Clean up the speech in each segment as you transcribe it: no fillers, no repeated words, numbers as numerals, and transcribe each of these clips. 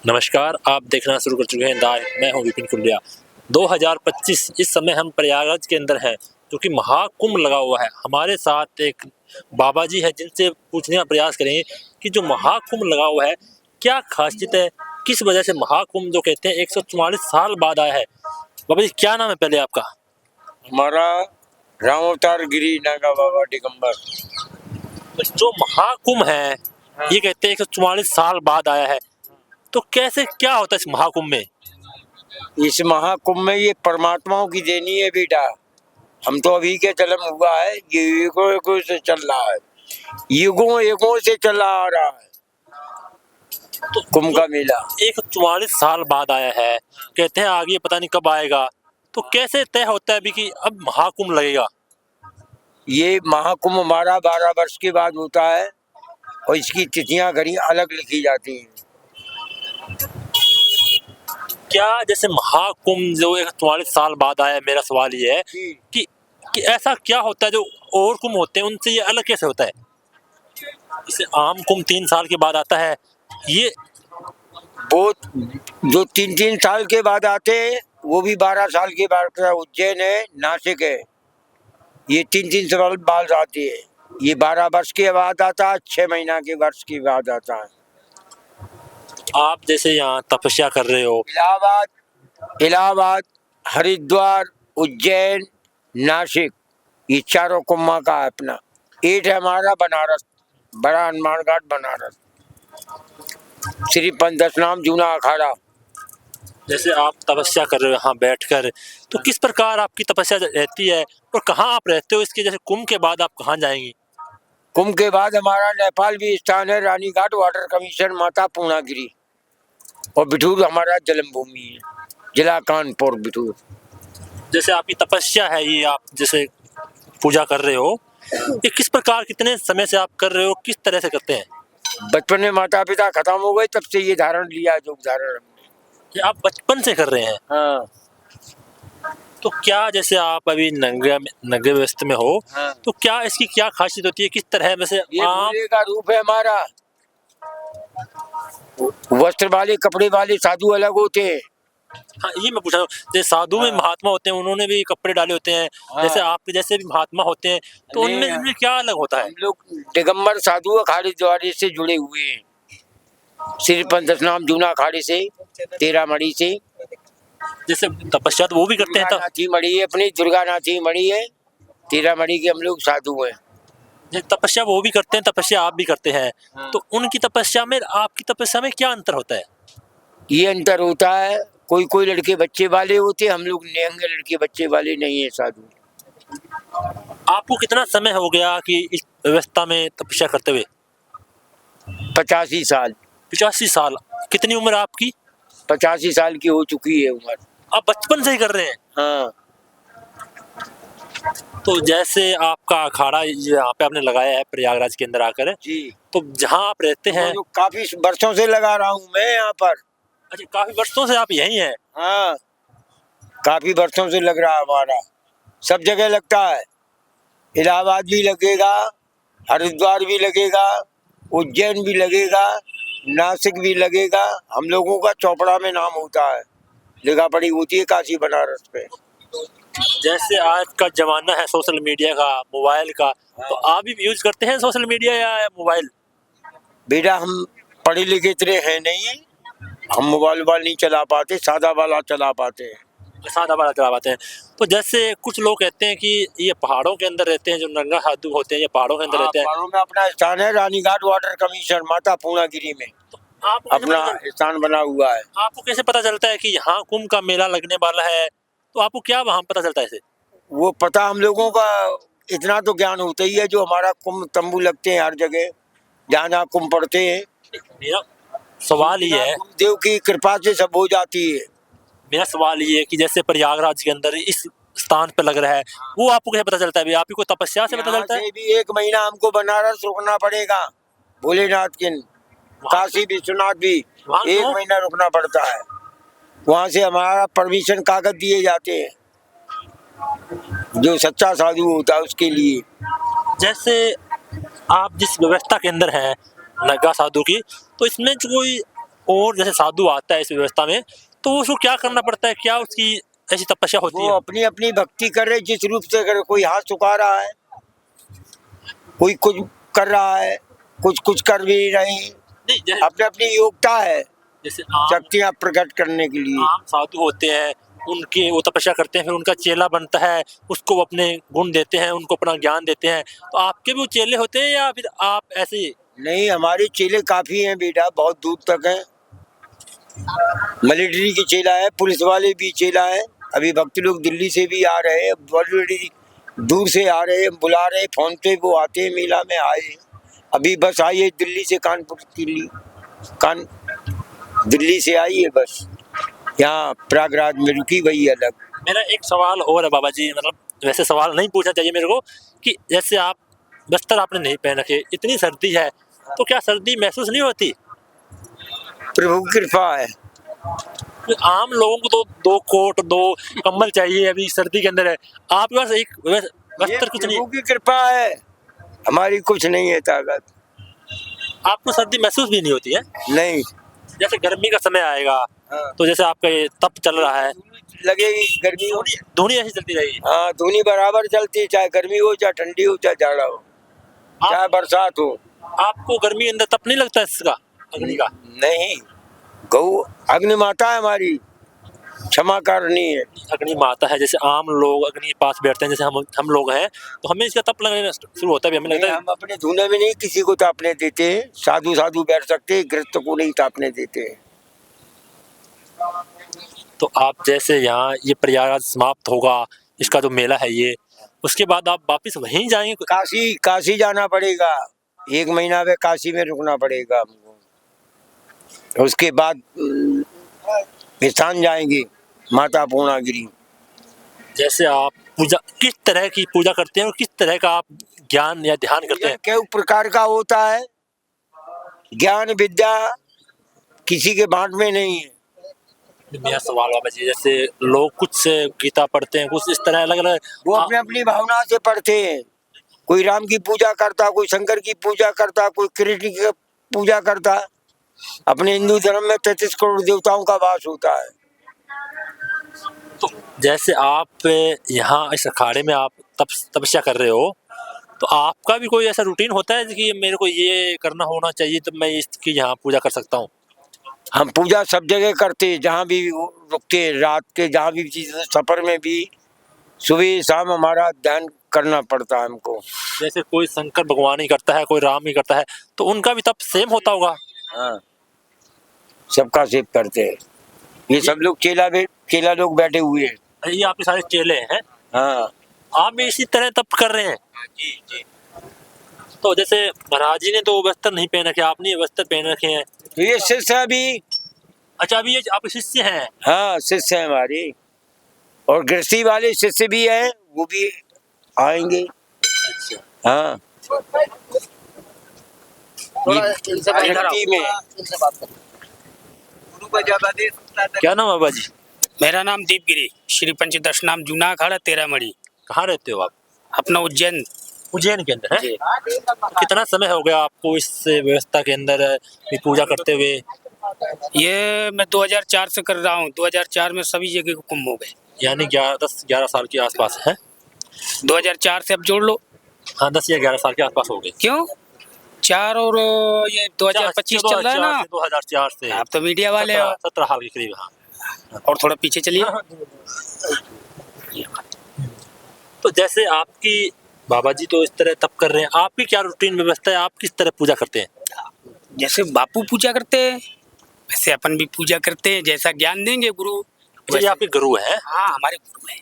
नमस्कार, आप देखना शुरू कर चुके हैं दाय। मैं हूं विपिन कुंडिया। 2025 इस समय हम प्रयागराज के अंदर हैं, जो कि महाकुंभ लगा हुआ है। हमारे साथ एक बाबा जी है, जिनसे पूछने का प्रयास करेंगे कि जो महाकुंभ लगा हुआ है, क्या खासियत है, किस वजह से महाकुंभ जो कहते हैं 144 साल बाद आया है। बाबा जी, क्या नाम है पहले आपका? हमारा राम अवतार गिरी नागा बाबा दिगंबर। जो महाकुंभ है, ये कहते हैं 144 साल बाद आया है, तो कैसे क्या होता है इस महाकुंभ में? इस महाकुंभ में ये परमात्माओं की देनी है बेटा। हम तो अभी के जन्म हुआ है, ये युगों युगों से चल रहा है, युगों युगों से चला आ रहा है। तो कुंभ का मेला 144 साल बाद आया है, कहते हैं आगे पता नहीं कब आएगा, तो कैसे तय होता है अभी कि अब महाकुंभ लगेगा? ये महाकुंभ हमारा 12 वर्ष के बाद होता है और इसकी तिथियां घड़ी अलग लिखी जाती हैं। क्या जैसे महाकुंभ जो 144 साल बाद आया है, मेरा सवाल ये है कि ऐसा क्या होता है जो और कुंभ होते हैं उनसे ये अलग कैसे होता है? जैसे आम कुंभ 3 साल के बाद आता है, ये वो जो 3-3 साल के बाद आते हैं वो भी 12 साल के बाद। उज्जैन है, नासिक है, ये 3-3 साल बाद आती है। ये 12 वर्ष के बाद आता है, 6 महीना के वर्ष के बाद आता है। आप जैसे यहाँ तपस्या कर रहे हो, इलाहाबाद, हरिद्वार, उज्जैन, नासिक, ये चारों कुम्मा का है अपना। एक है हमारा बनारस, बड़ा हनुमान घाट बनारस, श्री पंचदशनाम जूना अखाड़ा। जैसे आप तपस्या कर रहे हो यहाँ बैठकर, तो किस प्रकार आपकी तपस्या रहती है और कहाँ आप रहते हो? इसके जैसे कुंभ के बाद आप कहाँ जाएंगे? कुंभ के बाद हमारा नेपाल भी स्थान है, रानीघाट वाटर कमीशन, माता पूर्णागिरी, और बिठूर हमारा जन्मभूमि है, जिला कानपुर बिठूर। जैसे आपकी तपस्या है, ये आप जैसे पूजा कर रहे हो, ये किस प्रकार कितने समय से आप कर रहे हो, किस तरह से करते हैं? बचपन में माता पिता खत्म हो गए, तब से ये धारण लिया, जो धारण हमने। ये आप बचपन से कर रहे हैं? हाँ। तो क्या जैसे आप अभी नंगे व्यवस्था में हो, हाँ। तो क्या इसकी क्या खासियत होती है, किस तरह वैसे ये आप? भोले का रूप है हमारा। वस्त्र वाले कपड़े वाले साधु अलग होते हैं। हाँ, ये मैं पूछ रहा हूँ, जैसे साधु में महात्मा होते हैं, उन्होंने भी कपड़े डाले होते हैं, जैसे आपके जैसे भी महात्मा होते हैं, तो उनमें क्या अलग होता है? हम लोग दिगंबर साधु अखाड़े द्वारे से जुड़े हुए हैं, श्री पंचदशनाम जूना अखाड़े से, 13 मणि से। जैसे तपस्या तो वो भी करते हैं तब? नाथी मणि है अपनी, दुर्गा नाथी मणि है, 13 मणि के हम लोग साधु हैं। तपस्या वो भी करते हैं, तपस्या आप भी करते हैं, तो उनकी तपस्या में आपकी तपस्या में क्या अंतर होता है? ये अंतर होता है, कोई कोई लड़के बच्चे वाले होते, हम लोग निहंगे लड़के बच्चे वाले नहीं है साधु। आपको कितना समय हो गया कि इस व्यवस्था में तपस्या करते हुए? 85 साल। 85 साल? कितनी उम्र आपकी? 85 साल की हो चुकी है उम्र। आप बचपन से ही कर रहे हैं? हाँ। तो जैसे आपका अखाड़ा यहाँ पे आपने लगाया है प्रयागराज के अंदर आकर जी, तो जहाँ आप रहते हैं, तो काफी वर्षों से लगा रहा हूँ मैं यहाँ पर। अच्छा, काफी वर्षों से आप यहीं हैं? हाँ, काफी वर्षों से लग रहा है हमारा, सब जगह लगता है। इलाहाबाद भी लगेगा, हरिद्वार भी लगेगा, उज्जैन भी लगेगा, नासिक भी लगेगा। हम लोगों का चौपड़ा में नाम होता है, लिखा पढ़ी होती है काशी बनारस पे। जैसे आज का जमाना है सोशल मीडिया का, मोबाइल का, तो आप भी यूज करते हैं सोशल मीडिया या मोबाइल? बेटा हम पढ़े लिखे इतने हैं नहीं, हम मोबाइल नहीं चला पाते, सादा वाला चला पाते हैं। सादा वाला चला पाते हैं। तो जैसे कुछ लोग कहते हैं कि ये पहाड़ों के अंदर रहते हैं, जो नंगा साधु होते हैं, ये पहाड़ों के अंदर रहते हैं। पहाड़ों में अपना स्थान है, रानीघाट वाटर कमीशन, माता पूर्णागिरी में अपना स्थान बना हुआ है। आपको कैसे पता चलता है कि यहाँ कुंभ का मेला लगने वाला है? तो आपको क्या वहाँ पता चलता है? वो पता हम लोगों का इतना तो ज्ञान होता ही है, जो हमारा कुंभ तंबू लगते हैं हर जगह, जहाँ जहाँ कुंभ पड़ते हैं। मेरा सवाल ये है, देव की कृपा से सब हो जाती है। मेरा सवाल ये है कि जैसे प्रयागराज के अंदर इस स्थान पे लग रहा है, वो आपको कैसे पता चलता है? आप ही को तपस्या से पता चलता है? भी 1 महीना हमको बनारस रुकना पड़ेगा, भोलेनाथ के, काशी विश्वनाथ भी 1 महीना रुकना पड़ता है। वहाँ से हमारा परमिशन कागज दिए जाते हैं, जो सच्चा साधु होता है उसके लिए। जैसे आप जिस व्यवस्था के अंदर हैं नगा साधु की, तो इसमें जो कोई और जैसे साधु आता है इस व्यवस्था में, तो उसको क्या करना पड़ता है, क्या उसकी ऐसी तपस्या होती वो है? अपनी अपनी भक्ति कर रहे, जिस रूप से करे, कोई हाथ झुका रहा है, कोई कुछ कर रहा है, कुछ कुछ कर भी रहे, नहीं, जैसे अपनी अपनी योग्यता है जैसे आम शक्तियां प्रकट करने के लिए। आम साधु होते हैं, उनके वो तपस्या करते हैं, फिर उनका चेला बनता है, उसको वो अपने गुण देते हैं, उनको अपना ज्ञान देते हैं। तो आपके भी वो चेले होते हैं या फिर आप ऐसे ही? नहीं, हमारे चेले काफी हैं बेटा, बहुत दूर तक हैं। मिलिट्री की चेला है, पुलिस वाले भी चेला है। अभी भक्त लोग दिल्ली से भी आ रहे हैं, बड़ी बड़ी दूर से आ रहे हैं, बुला रहे हैं, फोन पे वो आते हैं, मेला में आए हैं। अभी बस आई है दिल्ली से, कानपुर दिल्ली से आई है बस, यहाँ प्रयागराज में रुकी, वही अलग। मेरा एक सवाल और है बाबा जी, मतलब वैसे सवाल नहीं पूछना चाहिए मेरे को, कि जैसे आप बस्तर आपने नहीं पहन रखे, इतनी सर्दी है, तो क्या सर्दी महसूस नहीं होती? प्रभु की कृपा है। आम लोगों को तो 2 कोट 2 कंबल चाहिए अभी सर्दी के अंदर है, आपके पास एक ये बस्तर कुछ नहीं, प्रभु की कृपा है, हमारी कुछ नहीं है ताकत। आपको सर्दी महसूस भी नहीं होती है? नहीं। जैसे गर्मी का समय आएगा, हाँ। तो जैसे आपका ये तप चल रहा है, लगेगी गर्मी हो, धूनी ऐसी चलती रहेगी। हाँ धूनी बराबर चलती है, चाहे गर्मी हो, चाहे ठंडी हो, चाहे जाड़ा हो, चाहे बरसात हो। आपको गर्मी के अंदर तप नहीं लगता इसका, अग्नि का? नहीं, गौ अग्नि माता है हमारी, क्षमा करनी है। अग्नि माता है, जैसे आम लोग अग्नि के पास बैठते हैं, जैसे हम लोग हैं, तो हमें इसका तप लगने शुरू होता है, हमें लगता है। हम अपने धुने में नहीं किसी को तापने देते, साधु साधु बैठ सकते, गृहस्थ को नहीं तापने देते। तो आप जैसे यहाँ ये प्रयागराज समाप्त होगा, इसका जो मेला है ये, उसके बाद आप वापस वहीं जाएंगे? काशी, काशी जाना पड़ेगा, 1 महीना में काशी में रुकना पड़ेगा हमको। उसके बाद स्थान जाएंगे माता पूर्णागिरी। जैसे आप पूजा किस तरह की पूजा करते हैं और किस तरह का आप ज्ञान या ध्यान करते हैं? कई प्रकार का होता है, ज्ञान विद्या किसी के बांट में नहीं है। मेरा सवाल बाबा जी, जैसे लोग कुछ से गीता पढ़ते हैं, कुछ इस तरह अलग अलग, वो अपने अपनी भावना से पढ़ते हैं। कोई राम की पूजा करता, कोई शंकर की पूजा करता, कोई कृष्ण की पूजा करता। अपने हिंदू धर्म में 33 करोड़ देवताओं का वास होता है। तो जैसे आप यहाँ इस अखाड़े में आप तपस्या कर रहे हो, तो आपका भी कोई ऐसा रूटीन होता है कि मेरे को ये करना होना चाहिए तो मैं इसकी यहाँ पूजा कर सकता हूँ? हम पूजा सब जगह करते, जहाँ भी रुकते, रात के जहाँ भी चीज, सफर में भी सुबह शाम हमारा ध्यान करना पड़ता है हमको। जैसे कोई शंकर भगवान ही करता है, कोई राम ही करता है, तो उनका भी तप सेम होता होगा? हाँ, सबका सेव करते हैं। ये सब लोग चेला लोग बैठे हुए हैं। ये आपके सारे चेले हैं? हाँ, आप भी इसी तरह तप कर रहे हैं? जी जी। तो जैसे महाराज जी ने तो वस्त्र नहीं पहन रखे, आपने ये वस्त्र पहन रखे हैं। तो ये शिष्य अभी, अच्छा, अभी ये आप शिष्य हैं? हाँ शिष्य है हमारे, और गृहस्थी वाले शिष्य भी हैं, वो भी आएंगे। अच्छा, हाँ, गृहस्थी में क्या नाम है बाबा जी? मेरा नाम दीपगिरी, श्री पंचदश नाम जूना अखाड़ा 13 मड़ी, कहाँ रहते हो आप? अपना उज्जैन। उज्जैन के अंदर है? जी। कितना समय हो गया आपको इस व्यवस्था के अंदर ये पूजा करते हुए? ये मैं 2004 से कर रहा हूँ। 2004 में सभी जगह को कुंभ हो गए। यानी 10-11 साल के आसपास है? 2004 से अब जोड़ लो। हाँ, 10 या 11 साल के आसपास हो गए। क्यों 4 और ये 2025 चल रहा है ना। 2004 से आप तो मीडिया वाले हो। 17 साल के करीब। हाँ, और थोड़ा पीछे चलिए। तो जैसे आपकी बाबा जी तो इस तरह तप कर रहे हैं, आपकी क्या रूटीन व्यवस्था है, आप किस तरह पूजा करते हैं? जैसे बापू पूजा करते हैं वैसे अपन भी पूजा करते हैं, जैसा ज्ञान देंगे गुरु। ये आपके गुरु हैं? हाँ, हमारे गुरु हैं।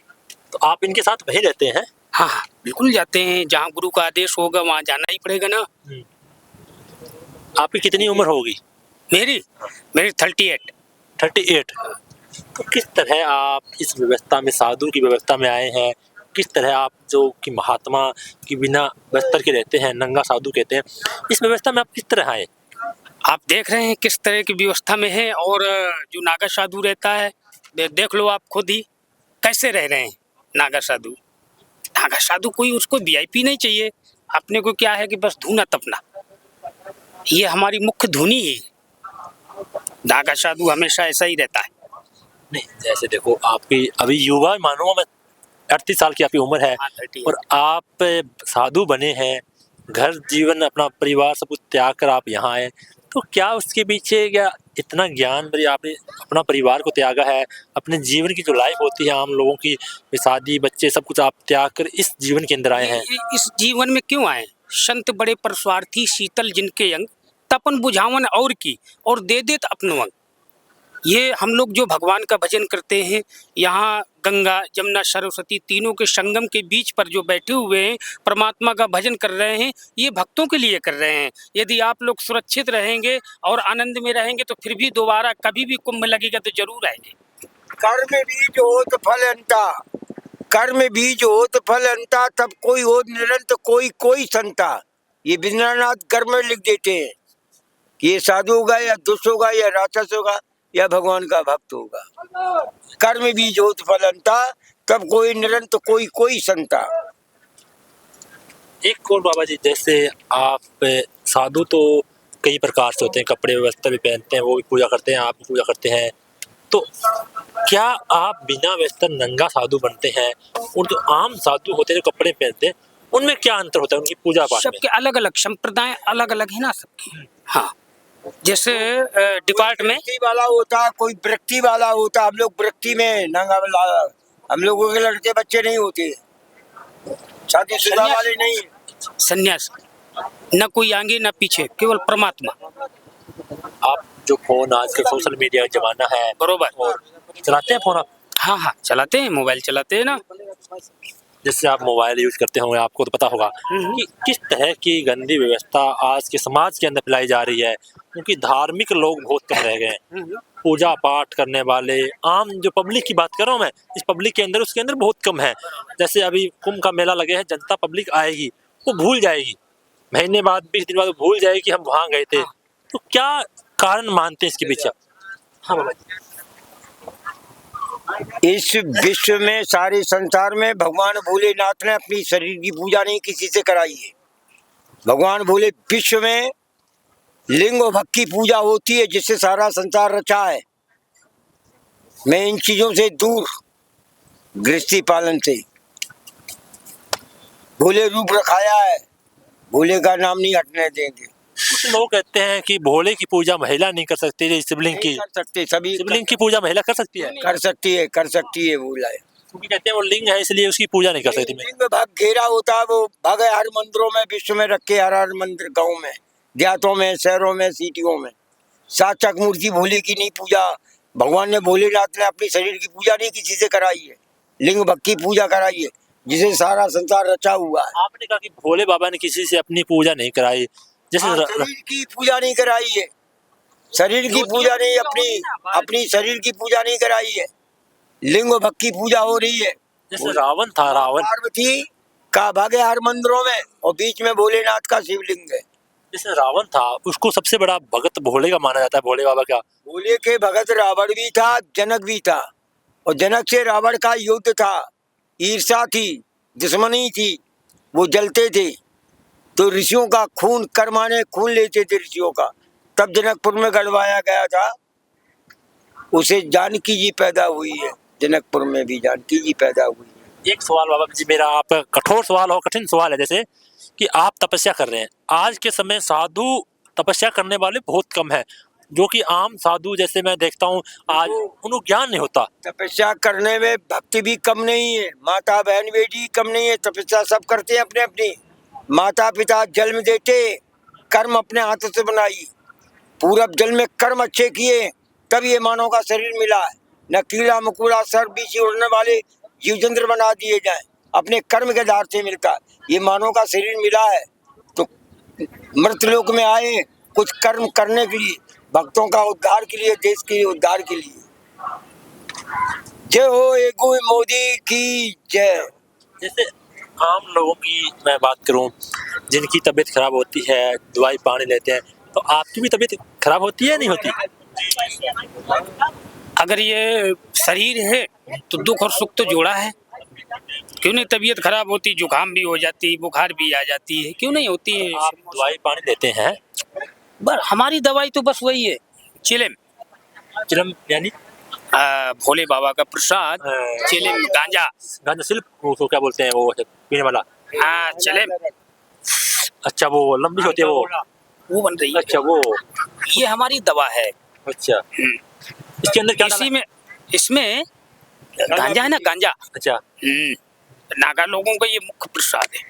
तो आप इनके साथ वहीं रहते हैं? हाँ हाँ, बिल्कुल जाते हैं, जहाँ गुरु का आदेश होगा वहाँ जाना ही पड़ेगा ना। आपकी कितनी उम्र होगी? मेरी 38। 38। तो किस तरह आप इस व्यवस्था में, साधु की व्यवस्था में आए हैं? किस तरह आप जो कि महात्मा की बिना बस्तर के रहते हैं, नंगा साधु कहते हैं, इस व्यवस्था में आप किस तरह आए? आप देख रहे हैं किस तरह की व्यवस्था में है, और जो नागा साधु रहता है देख लो आप खुद ही कैसे रह रहे हैं। नागा साधु कोई उसको वीआईपी नहीं चाहिए, अपने को क्या है कि बस धूना तपना, ये हमारी मुख्य धुनी ही है। नागा साधु हमेशा ऐसा ही रहता है। नहीं, जैसे देखो आपकी अभी युवा मानो मैं 38 साल की आपकी उम्र है हाँ, 30 और आप साधु बने हैं, घर जीवन अपना परिवार सब कुछ त्याग कर आप यहाँ आए, तो क्या उसके पीछे क्या इतना ज्ञान भरी आपने अपना परिवार को त्यागा है, अपने जीवन की जो लाइफ होती है आम लोगों की, शादी बच्चे सब कुछ आप त्याग कर इस जीवन के अंदर आए हैं? इस जीवन में क्यों आए? संत बड़े परस्वार्थी शीतल जिनके अंग, तपन बुझावन और की और दे देत अपनो अंग। ये हम लोग जो भगवान का भजन करते हैं, यहाँ गंगा जमुना सरस्वती तीनों के संगम के बीच पर जो बैठे हुए हैं, परमात्मा का भजन कर रहे हैं, ये भक्तों के लिए कर रहे हैं। यदि आप लोग सुरक्षित रहेंगे और आनंद में रहेंगे तो फिर भी दोबारा कभी भी कुंभ लगेगा तो जरूर आएंगे। कर्म बीज होत फल अंता, कर्म बीज होत फल अंता, तब कोई हो निरंत कोई कोई संता। ये विद्यानाथ कर्म में लिख देते हैं कि ये साधु होगा या दुष्ट होगा या राक्षस होगा या भगवान का भक्त होगा। कर्म बीज होत फल अंता, तब कोई निरंत कोई कोई संता। एक और बाबा जी, जैसे आप साधु तो कई प्रकार से होते हैं, कपड़े व्यवस्था भी पहनते हैं, वो भी पूजा करते हैं, आप भी पूजा करते हैं, तो क्या आप बिना व्यवस्था नंगा साधु बनते हैं और जो आम साधु होते हैं जो कपड़े पहनते हैं उनमें क्या अंतर होता है उनकी पूजा पाठ में? सबके अलग अलग संप्रदाय अलग अलग है ना सबके। हाँ, जैसे डिपार्ट में वृत्ति वाला होता, कोई वृत्ति वाला होता। हम लोग वृत्ति में नंगा वाला, हम लोगों के लड़के बच्चे नहीं होते, शादीशुदा वाले नहीं। संन्यास, न कोई आगे न पीछे, केवल परमात्मा। आप जो फोन आज के सोशल मीडिया का जमाना है, बरोबर। और चलाते हैं फोन आप? हाँ हाँ, चलाते हैं, मोबाइल चलाते हैं ना। जैसे आप मोबाइल यूज करते होंगे, आपको तो पता होगा कि किस तरह की गंदी व्यवस्था आज के समाज के अंदर फैलाई जा रही है, क्योंकि धार्मिक लोग बहुत कम रह गए हैं। पूजा पाठ करने वाले आम जो पब्लिक की बात कर रहा हूँ मैं, इस पब्लिक के अंदर उसके अंदर बहुत कम है। जैसे अभी कुंभ का मेला लगे है, जनता पब्लिक आएगी, वो भूल जाएगी, महीने बाद 20 दिन बाद वो भूल जाएगी कि हम वहाँ गए थे। तो क्या कारण मानते हैं इसके पीछे? हाँ बाबा जी। इस विश्व में सारे संसार में भगवान भोलेनाथ ने अपनी शरीर की पूजा नहीं किसी से कराई है। भगवान भोले विश्व में लिंग और भक्ति की पूजा होती है, जिससे सारा संसार रचा है। मैं इन चीजों से दूर, गृहस्थी पालन से भोले रूप रखाया है, भोले का नाम नहीं हटने देंगे। कुछ लोग कहते हैं कि भोले की पूजा महिला नहीं कर सकती, जैसे शिवलिंग की। कर सकते, सभी शिवलिंग की पूजा महिला कर सकती है? कर सकती है बोला है, क्योंकि कहते हैं वो लिंग है इसलिए उसकी पूजा नहीं कर सकती। लिंग भाग घेरा होता है, वो भाग हर मंदिरों में विश्व में रखे, हर मंदिर गाँव में, देहातों में, शहरों में, सिटियों में। साक्षात मूर्ति भोले की नहीं पूजा, भगवान ने भोलेनाथ ने अपनी शरीर की पूजा नहीं किसी से कराई है, लिंग भक्ति की पूजा कराई है, जिसे सारा संसार रचा हुआ है। आपने कहा कि भोले बाबा ने किसी से अपनी पूजा नहीं कराई, जैसे शरीर की पूजा नहीं कराई है, शरीर की पूजा नहीं, अपनी शरीर की पूजा नहीं कराई है, लिंग भक्ति की पूजा हो रही है। जैसे रावण था, रावण पार्वती का भागे हर मंदिरों में, और बीच में भोलेनाथ का शिवलिंग है। जैसे रावण था, उसको सबसे बड़ा भगत भोले का माना जाता है, भोले बाबा का। भोले के भगत रावण भी था, जनक भी था, और जनक से रावण का युद्ध था, ईर्ष्या थी, दुश्मनी थी, वो जलते थे, तो ऋषियों का खून कर्माने खून लेते थे ऋषियों का, तब जनकपुर में गड़वाया गया था, उसे जानकी जी पैदा हुई है, जनकपुर में भी जानकी जी पैदा हुई है। एक सवाल बाबा जी मेरा, आप कठोर सवाल हो, कठिन सवाल है, जैसे कि आप तपस्या कर रहे हैं, आज के समय साधु तपस्या करने वाले बहुत कम है, जो कि आम साधु जैसे मैं देखता हूँ आज उनको ज्ञान नहीं होता। तपस्या करने में भक्ति भी कम नहीं है, माता बहन बेटी कम नहीं है, तपस्या सब करते हैं अपने अपनी। माता पिता जन्म देते, कर्म अपने हाथों से बनाई, पूरब जल में कर्म अच्छे किए, तब ये मानव का शरीर मिला है। न कीड़ा मकोड़ा सर बीच उड़ने वाले जीव जंत्र बना दिए जाए, अपने कर्म के आधार से मिलता। ये मानव का शरीर मिला है तो मृतलोक में आए कुछ कर्म करने के लिए, भक्तों का उद्धार के लिए, देश के उद्धार के लिए। जय हो एगो मोदी की जय। जैसे आम लोगों की मैं बात करूं, जिनकी तबीयत खराब होती है, दवाई पानी लेते हैं, तो आपकी भी तबीयत खराब होती है या नहीं होती? अगर ये शरीर है तो दुख और सुख तो जोड़ा है, क्यों नहीं तबीयत खराब होती, जुकाम भी हो जाती, बुखार भी आ जाती है, क्यों नहीं होती है। आप दवाई पानी लेते हैं? बस हमारी दवाई तो बस वही है, चिलेम। चिलम यानी भोले बाबा का प्रसाद, चिलम गांजा। गांजा सिर्फ उसको क्या बोलते हैं, वो पीने वाला? हाँ चिलम, अच्छा, वो लंबी होती है वो बन रही है। अच्छा, वो ये हमारी दवा है। अच्छा, इसके अंदर क्या डाला? इसी में, इसमें गांजा है ना, गांजा। अच्छा, नागा लोगों का ये मुख्य प्रसाद है।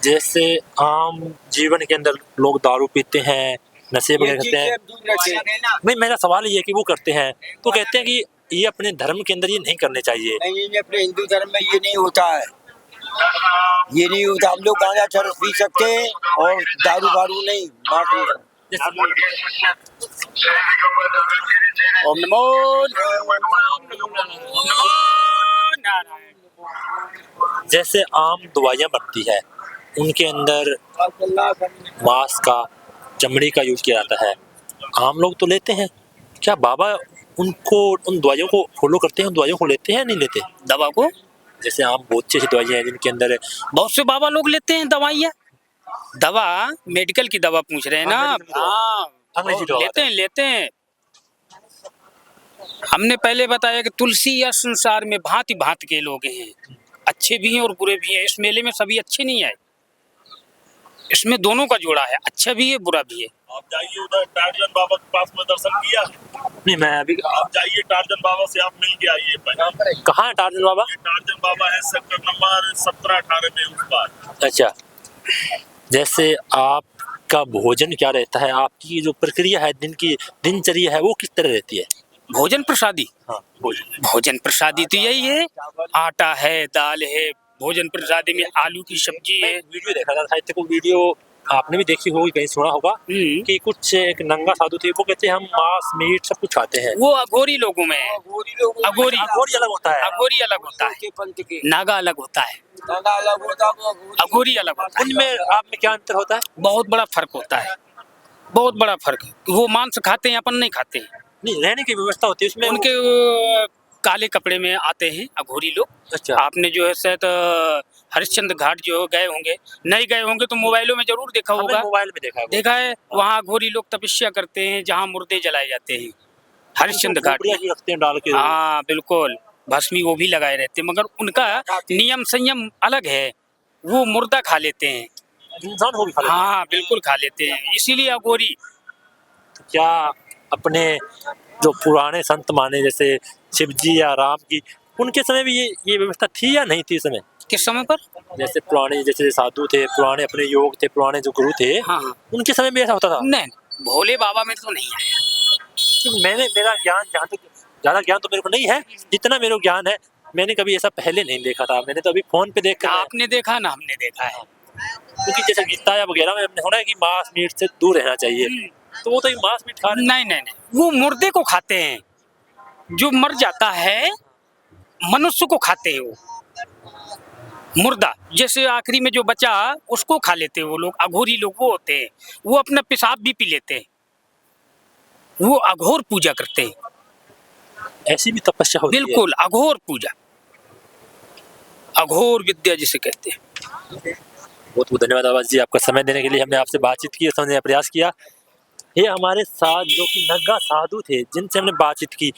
जैसे आम जीवन के अंदर लोग दारू पीते हैं, नशे वगैरह करते हैं, नहीं मेरा सवाल ये है कि वो करते हैं तो कहते हैं कि ये अपने धर्म के अंदर ये नहीं करने चाहिए। नहीं, अपने हिंदू धर्म में ये नहीं होता है, ये नहीं होता। हम लोग गांजा चरस पी सकते हैं और दारू बारू नहीं। ओम नमो नारायण। जैसे आम दवाइयाँ बनती है, उनके अंदर मांस का, चमड़ी का यूज किया जाता है, आम लोग तो लेते हैं, क्या बाबा उनको, उन दवाइयों को फॉलो करते हैं, उन दवाइयों को लेते हैं नहीं लेते? दवा को, जैसे आम बहुत अच्छी दवाइयाँ हैं जिनके अंदर बहुत से बाबा लोग लेते हैं दवाइयाँ। दवा मेडिकल की दवा पूछ रहे हैं ना? हाँ, अंग्रेजी दवा लेते हैं। हमने पहले बताया कि तुलसी या संसार में भांति भांति के लोग हैं, अच्छे भी हैं और बुरे भी हैं। इस मेले में सभी अच्छे नहीं आए, इसमें दोनों का जोड़ा है, अच्छा भी है बुरा भी है। आप जाइए उधर टार्जन बाबा के पास में दर्शन किया? नहीं, मैं अभी आप जाइए टार्जन बाबा से, आप मिल के आइए। कहाँ है टार्जन बाबा? ये टार्जन बाबा है सेक्टर नंबर 17-18 में उस पार। अच्छा, जैसे आपका भोजन क्या रहता है, आपकी जो प्रक्रिया है, दिन की दिनचर्या है, वो किस तरह रहती है? भोजन प्रसादी, हाँ, भोजन प्रसादी तो यही है, आटा है, दाल है। भोजन प्रसादी में आलू की सब्जी है। वीडियो देखा था, साहित्य को वीडियो आपने भी देखी होगी, कहीं सुना होगा कि कुछ एक नंगा साधु थे, वो कहते हैं हम मांस मीट सब कुछ खाते हैं। वो अघोरी लोगों में है। अघोरी अलग होता है, अघोरी अलग होता है, नागा अलग होता है, अघोरी अलग होता है। उनमें आप में क्या अंतर होता है? बहुत बड़ा फर्क होता है, बहुत बड़ा फर्क। वो मांस खाते हैं, अपन नहीं खाते हैं। नहीं, रहने की व्यवस्था होती है उसमें। उनके काले कपड़े में आते हैं अघोरी लोग। अच्छा, आपने जो है शायद हरिश्चंद्र घाट जो गए होंगे, नहीं गए होंगे तो मोबाइलों में जरूर देखा होगा। मोबाइल में देखा है, वहाँ अघोरी लोग तपस्या करते हैं, जहाँ मुर्दे जलाए जाते हैं हरिश्चंद्र घाट में। रखते हैं डाल के। हाँ बिल्कुल, भस्मी वो भी लगाए रहते हैं, मगर उनका नियम संयम अलग है। वो मुर्दा खा लेते हैं, इंसान को भी खा लेते हैं। हाँ बिल्कुल खा लेते हैं, इसीलिए अघोरी। क्या अपने जो पुराने संत माने जैसे शिव जी या राम की, उनके समय भी ये व्यवस्था थी या नहीं थी उस समय? किस समय पर? जैसे पुराने जैसे साधु थे, पुराने अपने योग थे, पुराने जो गुरु थे, हाँ हाँ, उनके समय भी ऐसा होता था? नहीं, भोले बाबा में तो नहीं आया। मेरा ज्ञान, जहाँ तक ज्यादा ज्ञान तो मेरे को नहीं है, जितना मेरे को ज्ञान है, मैंने कभी ऐसा पहले नहीं देखा था। मैंने तो अभी फोन पे देखा। आपने देखा ना, हमने देखा है। क्योंकि जैसे गीता या वगैरह में हमने सुना है कि मांस मीट से दूर रहना चाहिए, तो वो तो मांस मीट खा रहे हैं। नहीं, वो मुर्दे को खाते हैं, जो मर जाता है मनुष्य को खाते हैं। वो मुर्दा जैसे आखिरी में जो बचा उसको खा लेते हैं वो लोग। अघोरी लोग वो होते हैं, वो अपना पेशाब भी पी लेते हैं, वो अघोर पूजा करते हैं। ऐसी भी तपस्या होती है? बिल्कुल, अघोर पूजा, अघोर विद्या जिसे कहते हैं। बहुत बहुत धन्यवाद आवाज जी, आपका समय देने के लिए। हमने आपसे बातचीत की, समझने का प्रयास किया। ये हमारे साथ जो कि नग्गा साधु थे, जिनसे हमने बातचीत की,